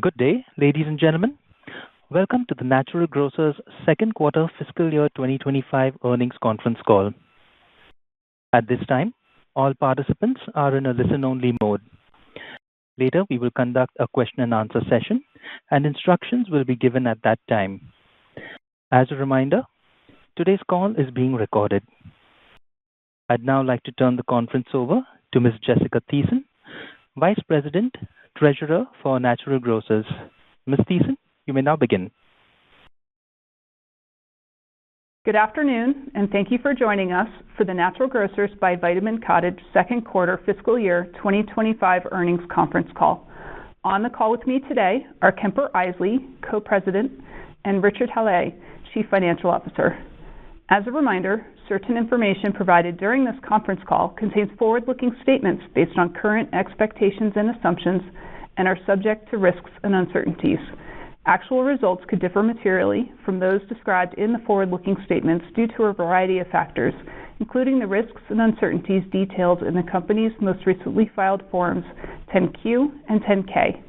Good day, ladies and gentlemen. Welcome to the Natural Grocers second quarter fiscal year 2025 earnings conference call. At this time, all participants are in a listen-only mode. Later, we will conduct a question-and-answer session, and instructions will be given at that time. As a reminder, today's call is being recorded. I'd now like to turn the conference over to Ms. Jessica Thiessen, Vice President, Treasurer for Natural Grocers. Ms. Thiessen, you may now begin. Good afternoon, and thank you for joining us for the Natural Grocers by Vitamin Cottage second quarter fiscal year 2025 earnings conference call. On the call with me today are Kemper Isely, Co-President, and Richard Hallé, Chief Financial Officer. As a reminder, certain information provided during this conference call contains forward-looking statements based on current expectations and assumptions and are subject to risks and uncertainties. Actual results could differ materially from those described in the forward-looking statements due to a variety of factors, including the risks and uncertainties detailed in the company's most recently filed Forms 10-Q and 10-K.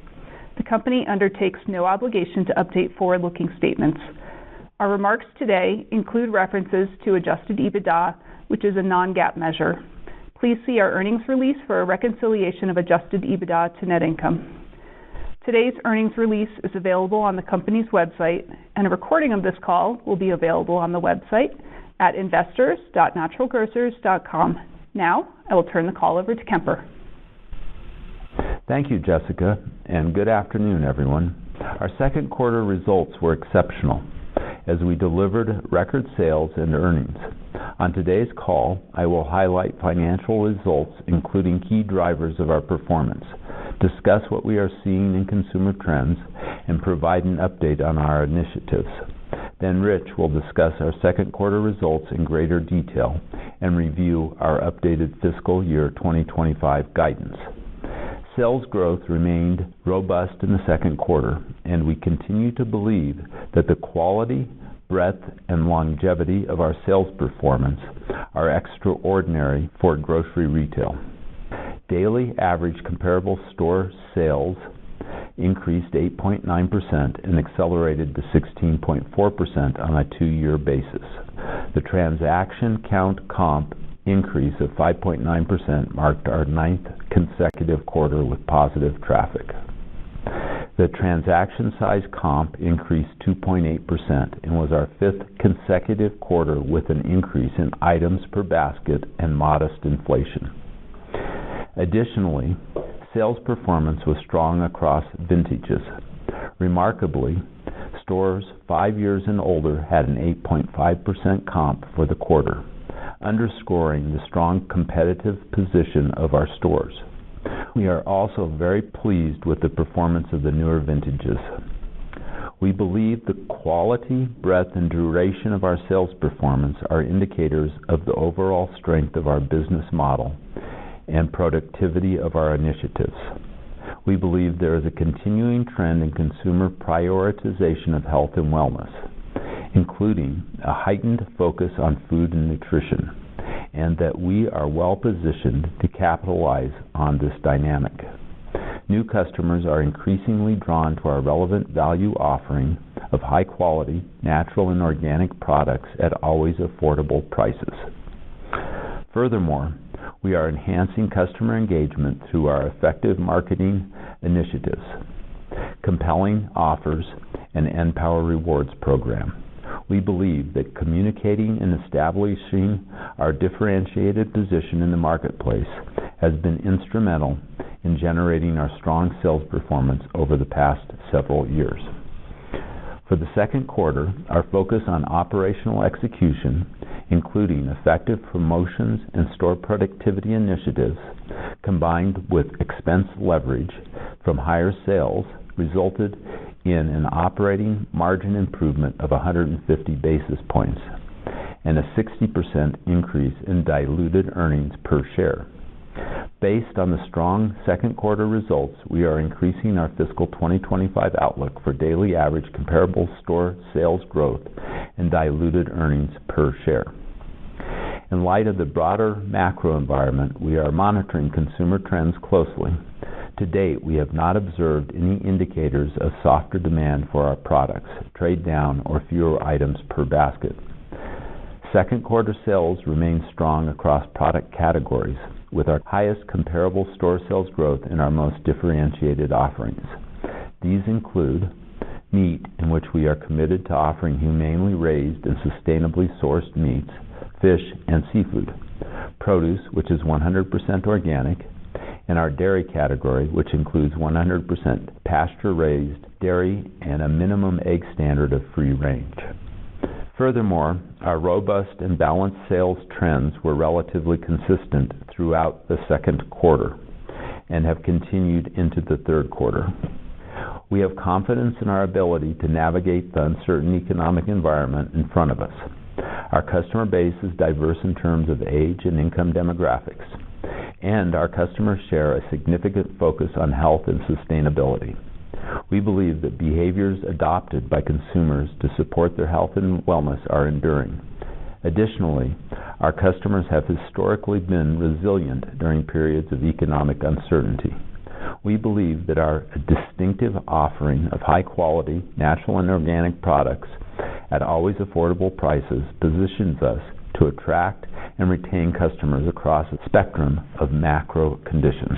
The company undertakes no obligation to update forward-looking statements. Our remarks today include references to adjusted EBITDA, which is a non-GAAP measure. Please see our earnings release for a reconciliation of adjusted EBITDA to net income. Today's earnings release is available on the company's website, and a recording of this call will be available on the website at investors.naturalgrocers.com. Now, I will turn the call over to Kemper. Thank you, Jessica, and good afternoon, everyone. Our second quarter results were exceptional as we delivered record sales and earnings. On today's call, I will highlight financial results, including key drivers of our performance, discuss what we are seeing in consumer trends, and provide an update on our initiatives. Then Rich will discuss our second quarter results in greater detail and review our updated fiscal year 2025 guidance. Sales growth remained robust in the second quarter, and we continue to believe that the quality, breadth, and longevity of our sales performance are extraordinary for grocery retail. Daily average comparable store sales increased 8.9% and accelerated to 16.4% on a two-year basis. The transaction count comp increase of 5.9% marked our ninth consecutive quarter with positive traffic. The transaction size comp increased 2.8% and was our fifth consecutive quarter with an increase in items per basket and modest inflation. Additionally, sales performance was strong across vintages. Remarkably, stores 5 years and older had an 8.5% comp for the quarter, underscoring the strong competitive position of our stores. We are also very pleased with the performance of the newer vintages. We believe the quality, breadth, and duration of our sales performance are indicators of the overall strength of our business model and productivity of our initiatives. We believe there is a continuing trend in consumer prioritization of health and wellness, including a heightened focus on food and nutrition, and that we are well positioned to capitalize on this dynamic. New customers are increasingly drawn to our relevant value offering of high-quality, natural and organic products at always affordable prices. Furthermore, we are enhancing customer engagement through our effective marketing initiatives, compelling offers, and NPower Rewards program. We believe that communicating and establishing our differentiated position in the marketplace has been instrumental in generating our strong sales performance over the past several years. For the second quarter, our focus on operational execution, including effective promotions and store productivity initiatives, combined with expense leverage from higher sales, resulted in an operating margin improvement of 150 basis points and a 60% increase in diluted earnings per share. Based on the strong second quarter results, we are increasing our fiscal 2025 outlook for daily average comparable store sales growth and diluted earnings per share. In light of the broader macro environment, we are monitoring consumer trends closely To date, we have not observed any indicators of softer demand for our products, trade down, or fewer items per basket. Second quarter sales remain strong across product categories, with our highest comparable store sales growth in our most differentiated offerings. These include meat, in which we are committed to offering humanely raised and sustainably sourced meats, fish, and seafood; produce, which is 100% organic; and our dairy category, which includes 100% pasture-raised dairy and a minimum egg standard of free range. Furthermore, our robust and balanced sales trends were relatively consistent throughout the second quarter and have continued into the third quarter. We have confidence in our ability to navigate the uncertain economic environment in front of us. Our customer base is diverse in terms of age and income demographics, and our customers share a significant focus on health and sustainability. We believe that behaviors adopted by consumers to support their health and wellness are enduring. Additionally, our customers have historically been resilient during periods of economic uncertainty. We believe that our distinctive offering of high-quality, natural and organic products at always affordable prices positions us to attract and retain customers across a spectrum of macro conditions.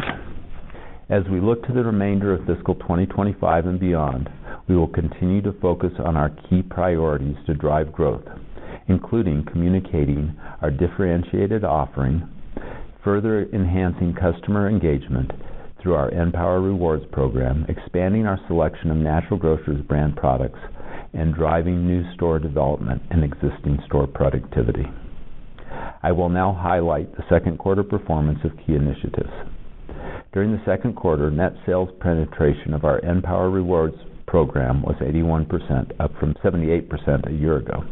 As we look to the remainder of fiscal 2025 and beyond, we will continue to focus on our key priorities to drive growth, including communicating our differentiated offering, further enhancing customer engagement through our {N}power Rewards program, expanding our selection of Natural Grocers brand products, and driving new store development and existing store productivity. I will now highlight the second quarter performance of key initiatives. During the second quarter, net sales penetration of our {N}power Rewards program was 81%, up from 78% a year ago,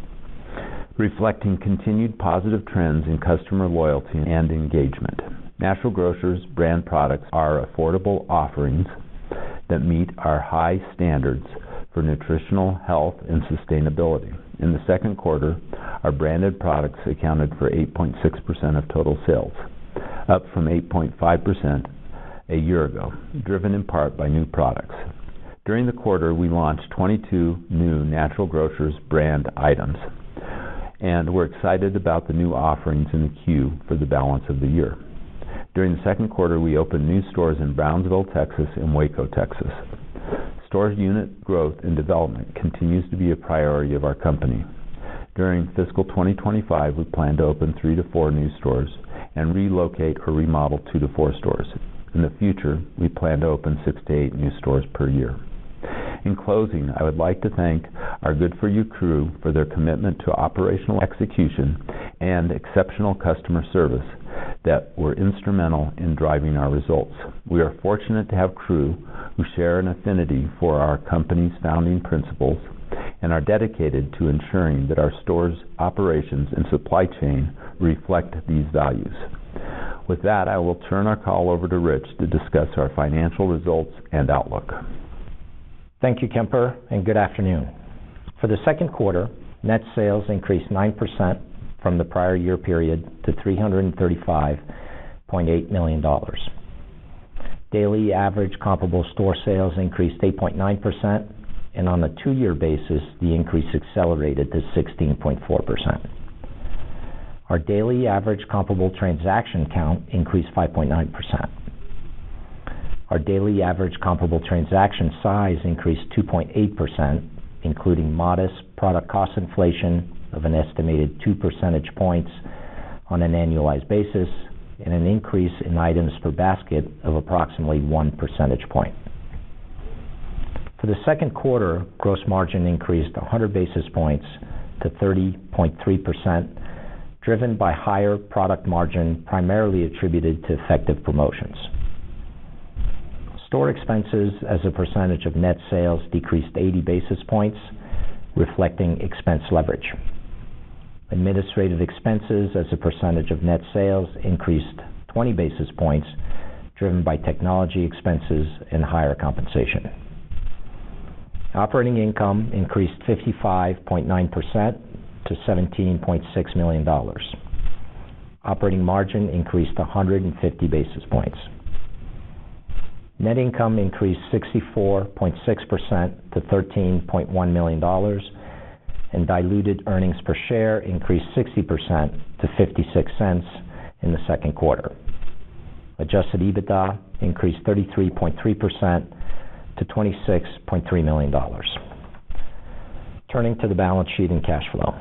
reflecting continued positive trends in customer loyalty and engagement. Natural Grocers brand products are affordable offerings that meet our high standards for nutritional health and sustainability. In the second quarter, our branded products accounted for 8.6% of total sales, up from 8.5% a year ago, driven in part by new products. During the quarter, we launched 22 new Natural Grocers brand items, and we're excited about the new offerings in the queue for the balance of the year. During the second quarter, we opened new stores in Brownsville, Texas, and Waco, Texas. Store unit growth and development continues to be a priority of our company. During fiscal 2025, we plan to open 3 to 4 new stores and relocate or remodel 2 to 4 stores. In the future, we plan to open 6 to 8 new stores per year. In closing, I would like to thank our Good For You crew for their commitment to operational execution and exceptional customer service that were instrumental in driving our results. We are fortunate to have crew who share an affinity for our company's founding principles and are dedicated to ensuring that our stores' operations and supply chain reflect these values. With that, I will turn our call over to Rich to discuss our financial results and outlook. Thank you, Kemper, and good afternoon. For the second quarter, net sales increased 9% from the prior year period to $335.8 million. Daily average comparable store sales increased 8.9%, and on a 2-year basis, the increase accelerated to 16.4%. Our daily average comparable transaction count increased 5.9%. Our daily average comparable transaction size increased 2.8%, including modest product cost inflation of an estimated 2 percentage points on an annualized basis, and an increase in items per basket of approximately 1 percentage point. For the second quarter, gross margin increased 100 basis points to 30.3%, driven by higher product margin primarily attributed to effective promotions. Store expenses as a percentage of net sales decreased 80 basis points, reflecting expense leverage. Administrative expenses as a percentage of net sales increased 20 basis points, driven by technology expenses and higher compensation. Operating income increased 55.9% to $17.6 million. Operating margin increased 150 basis points. Net income increased 64.6% to $13.1 million, and diluted earnings per share increased 60% to 56 cents in the second quarter. Adjusted EBITDA increased 33.3% to $26.3 million. Turning to the balance sheet and cash flow.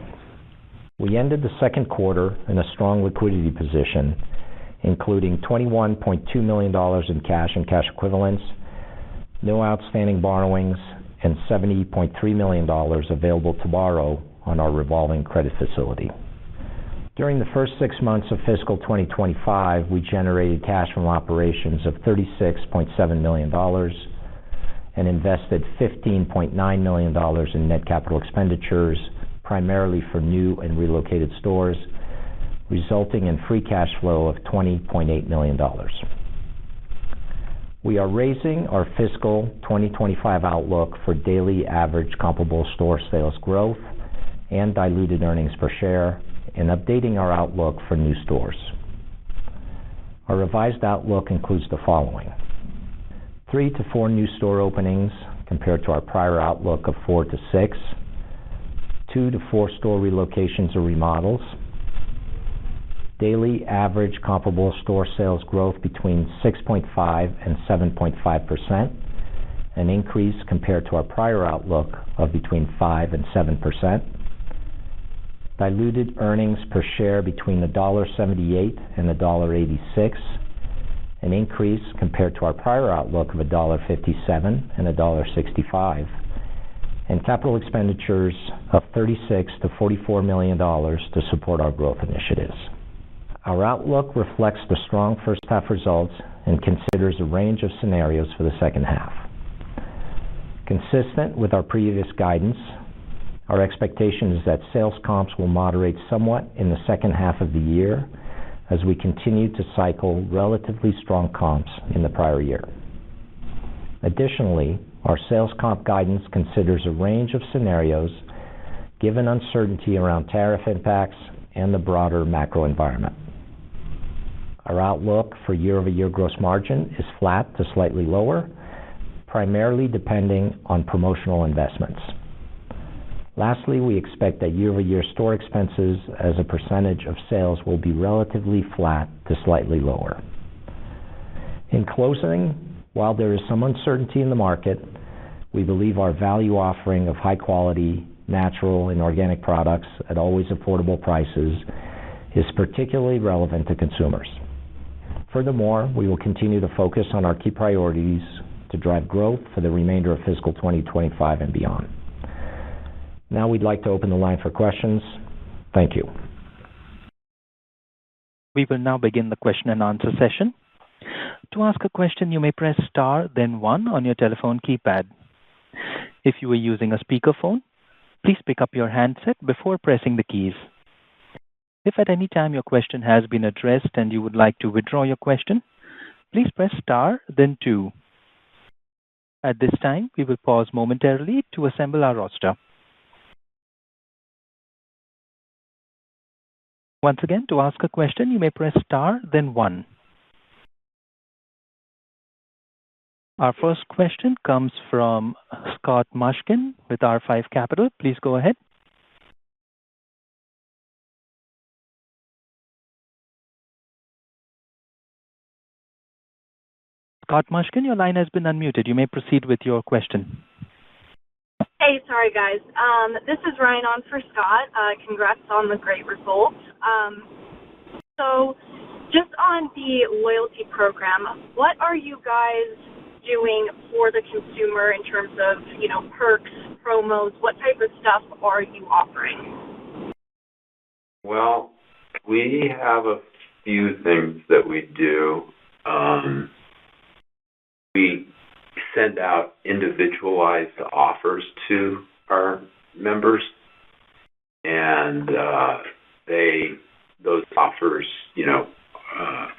We ended the second quarter in a strong liquidity position, including $21.2 million in cash and cash equivalents, no outstanding borrowings, and $70.3 million available to borrow on our revolving credit facility. During the first 6 months of fiscal 2025, we generated cash from operations of $36.7 million and invested $15.9 million in net capital expenditures, primarily for new and relocated stores, resulting in free cash flow of $20.8 million. We are raising our fiscal 2025 outlook for daily average comparable store sales growth and diluted earnings per share, and updating our outlook for new stores. Our revised outlook includes the following: 3 to 4 new store openings compared to our prior outlook of 4 to 6, 2 to 4 store relocations or remodels, daily average comparable store sales growth between 6.5% and 7.5%, an increase compared to our prior outlook of between 5% and 7%, diluted earnings per share between $1.78 and $1.86, an increase compared to our prior outlook of $1.57 and $1.65, and capital expenditures of $36 to $44 million to support our growth initiatives. Our outlook reflects the strong first half results and considers a range of scenarios for the second half. Consistent with our previous guidance, our expectation is that sales comps will moderate somewhat in the second half of the year as we continue to cycle relatively strong comps in the prior year. Additionally, our sales comp guidance considers a range of scenarios given uncertainty around tariff impacts and the broader macro environment. Our outlook for year-over-year gross margin is flat to slightly lower, primarily depending on promotional investments. Lastly, we expect that year-over-year store expenses as a percentage of sales will be relatively flat to slightly lower. In closing, while there is some uncertainty in the market, we believe our value offering of high-quality, natural, and organic products at always affordable prices is particularly relevant to consumers. Furthermore, we will continue to focus on our key priorities to drive growth for the remainder of fiscal 2025 and beyond. Now we'd like to open the line for questions. Thank you. We will now begin the question and answer session. To ask a question, you may press star, then 1 on your telephone keypad. If you are using a speakerphone, please pick up your handset before pressing the keys. If at any time your question has been addressed and you would like to withdraw your question, please press star, then 2. At this time, we will pause momentarily to assemble our roster. Once again, to ask a question, you may press star, then 1. Our first question comes from Scott Mushkin with R5 Capital. Please go ahead. Scott Mushkin, your line has been unmuted. You may proceed with your question. Hey, sorry guys. This is Ryan on for Scott. Congrats on the great results. So just on the loyalty program, what are you guys doing for the consumer in terms of, perks, promos? What type of stuff are you offering? Well, we have a few things that we do. We send out individualized offers to our members, and those offers,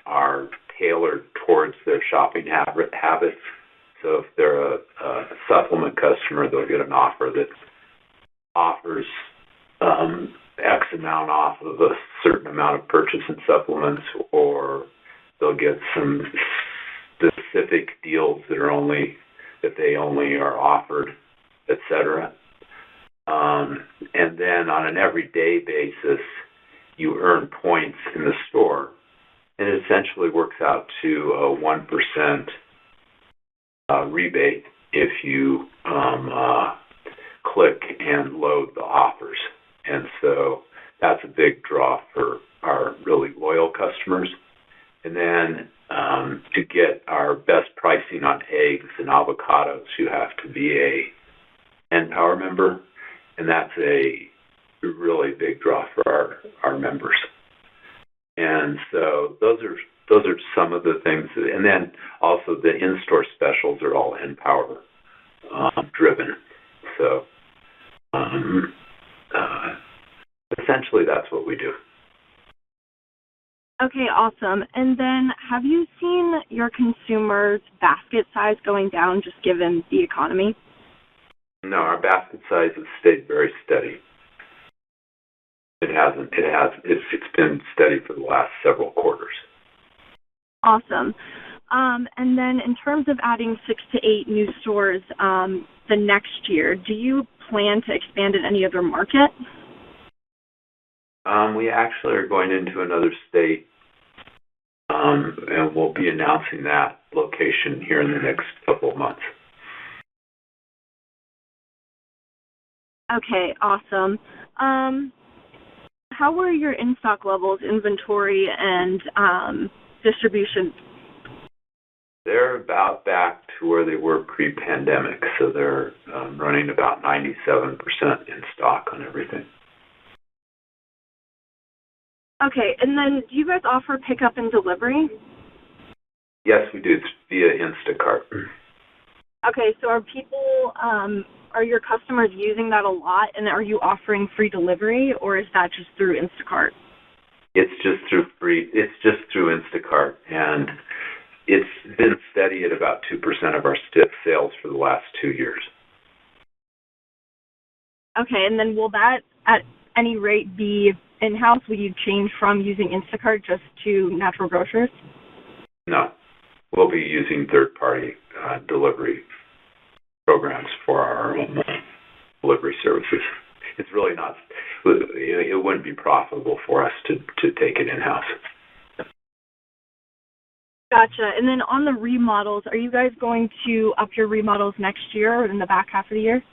are tailored towards their shopping habits. So if they're a supplement customer, they'll get an offer that offers X amount off of a certain amount of purchase in supplements, or they'll get some specific deals that they only are offered, etc. And then on an everyday basis, you earn points in the store, and it essentially works out to a 1% rebate if you click and load the offers. And so that's a big draw for our really loyal customers. And then to get our best pricing on eggs and avocados, you have to be a NPower member, and that's a really big draw for our members. And so those are some of the things. And then also the in-store specials are all NPower driven. So essentially that's what we do. Okay, awesome. And then have you seen your consumers' basket size going down just given the economy? No, our basket size has stayed very steady. It hasn't. It's been steady for the last several quarters. Awesome. And then in terms of adding 6 to 8 new stores the next year, do you plan to expand in any other market? We actually are going into another state, and we'll be announcing that location here in the next couple of months. Okay, awesome. How were your in-stock levels, inventory, and distribution? They're about back to where they were pre-pandemic, so they're running about 97% in stock on everything. Okay, and then do you guys offer pickup and delivery? Yes, we do. It's via Instacart. Okay, so are your customers using that a lot, and are you offering free delivery, or is that just through Instacart? It's just through Instacart, and it's been steady at about 2% of our sales for the last 2 years. Okay, and then will that at any rate be in-house? Will you change from using Instacart just to Natural Grocers? No, we'll be using third-party delivery programs for our delivery services. It's really not. It wouldn't be profitable for us to take it in-house. Gotcha. And then on the remodels, are you guys going to up your remodels next year or in the back half of the year?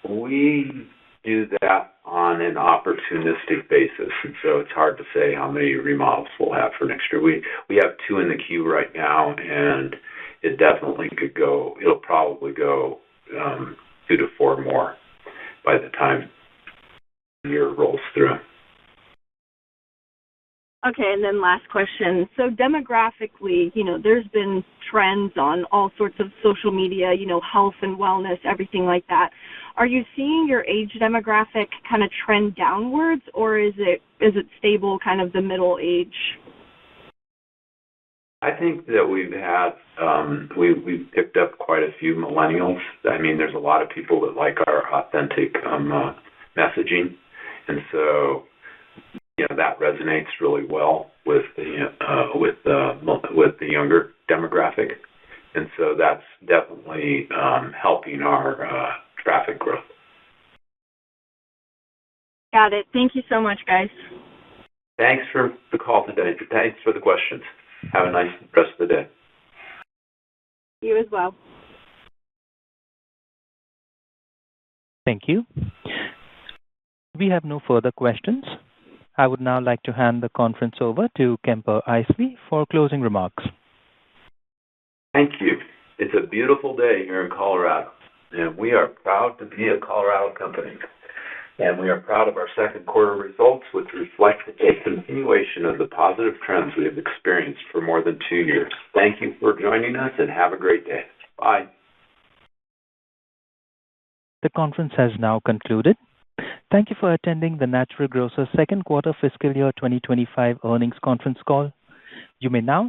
We do that on an opportunistic basis, and so it's hard to say how many remodels we'll have for next year. We have 2 in the queue right now, and it definitely could go. It'll probably go 2 to 4 more by the time the year rolls through. Okay, and then last question. So demographically, there's been trends on all sorts of social media, health and wellness, everything like that. Are you seeing your age demographic kind of trend downwards, or is it stable, kind of the middle age? I think that we've had we've picked up quite a few millennials. I mean, there's a lot of people that like our authentic messaging, and so that resonates really well with the younger demographic, and so that's definitely helping our traffic growth. Got it. Thank you so much, guys. Thanks for the call today. Thanks for the questions. Have a nice rest of the day. You as well. Thank you. We have no further questions. I would now like to hand the conference over to Kemper Isley for closing remarks. Thank you. It's a beautiful day here in Colorado, and we are proud to be a Colorado company. And we are proud of our second quarter results, which reflect a continuation of the positive trends we have experienced for more than 2 years. Thank you for joining us, and have a great day. Bye. The conference has now concluded. Thank you for attending the Natural Grocers second quarter fiscal year 2025 earnings conference call. You may now